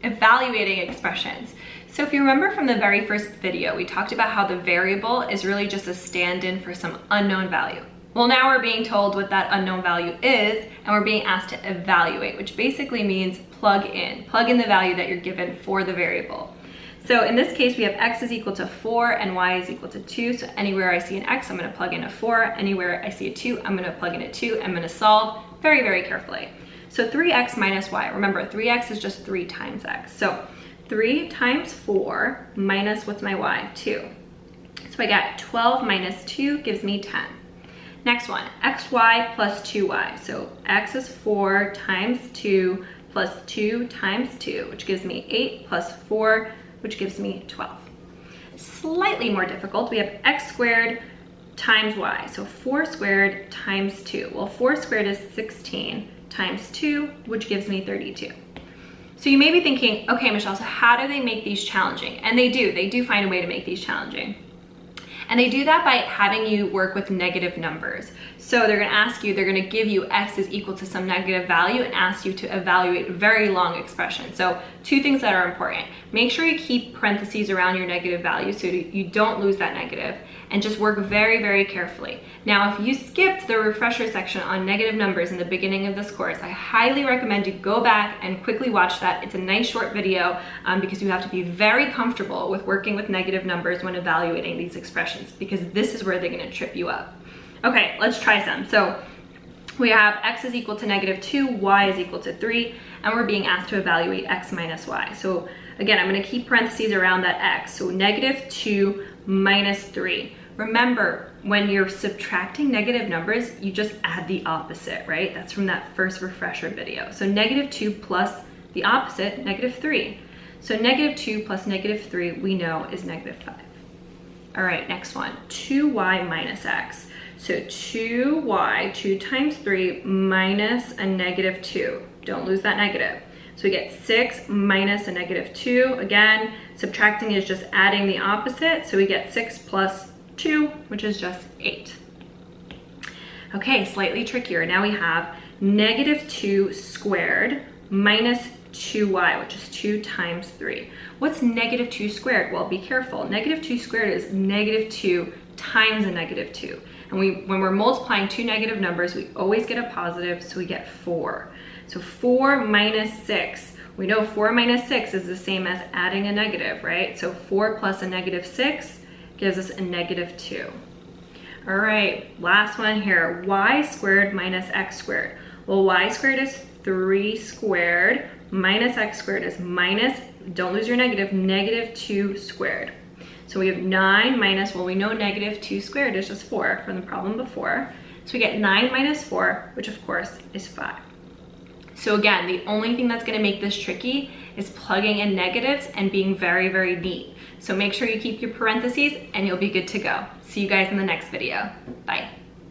evaluating expressions. So if you remember from the very first video, we talked about how the variable is really just a stand-in for some unknown value. Well, now we're being told what that unknown value is, and we're being asked to evaluate, which basically means plug in the value that you're given for the variable. So in this case, we have x is equal to 4 and y is equal to 2. So anywhere I see an x, I'm going to plug in a 4. Anywhere I see a 2, I'm going to plug in a 2. I'm going to solve very, very carefully. So 3x minus y. Remember, 3x is just 3 times x. So 3 times 4 minus, what's my y? 2. So I got 12 minus 2 gives me 10. Next one, xy plus 2y. So x is 4 times 2 plus 2 times 2, which gives me 8 plus 4, which gives me 12. Slightly more difficult, we have x squared times y. So 4 squared times 2. Well, 4 squared is 16 times 2, which gives me 32. So you may be thinking, okay, Michelle, so how do they make these challenging? And they do find a way to make these challenging. And they do that by having you work with negative numbers. So they're gonna ask you, they're gonna give you x is equal to some negative value and ask you to evaluate very long expressions. So 2 things that are important. Make sure you keep parentheses around your negative value so you don't lose that negative, and just work very, very carefully. Now, if you skipped the refresher section on negative numbers in the beginning of this course, I highly recommend you go back and quickly watch that. It's a nice short video because you have to be very comfortable with working with negative numbers when evaluating these expressions, because this is where they're gonna trip you up. Okay, let's try some. So we have x is equal to -2, y is equal to 3, and we're being asked to evaluate x minus y. So again, I'm gonna keep parentheses around that x. So -2 minus 3. Remember, when you're subtracting negative numbers, you just add the opposite, right? That's from that first refresher video. So -2 plus the opposite, -3. So -2 plus -3 we know is -5. All right, next one, 2y minus x. So 2y, 2 times 3 minus a -2. Don't lose that negative. So we get 6 minus a -2. Again, subtracting is just adding the opposite. So we get 6 plus 2, which is just 8. Okay, slightly trickier. Now we have -2 squared minus 2y, which is 2 times 3. What's -2 squared? Well, be careful. -2 squared is -2 times a -2. And when we're multiplying 2 negative numbers, we always get a positive, so we get 4. So 4 minus 6. We know 4 minus 6 is the same as adding a negative, right? So 4 plus a -6 gives us a -2. All right, last one here, y squared minus x squared. Well, y squared is 3 squared minus x squared is minus, don't lose your negative, -2 squared. So we have 9 minus, well, we know -2 squared is just 4 from the problem before. So we get 9 minus 4, which of course is 5. So again, the only thing that's gonna make this tricky is plugging in negatives and being very, very neat. So make sure you keep your parentheses and you'll be good to go. See you guys in the next video. Bye.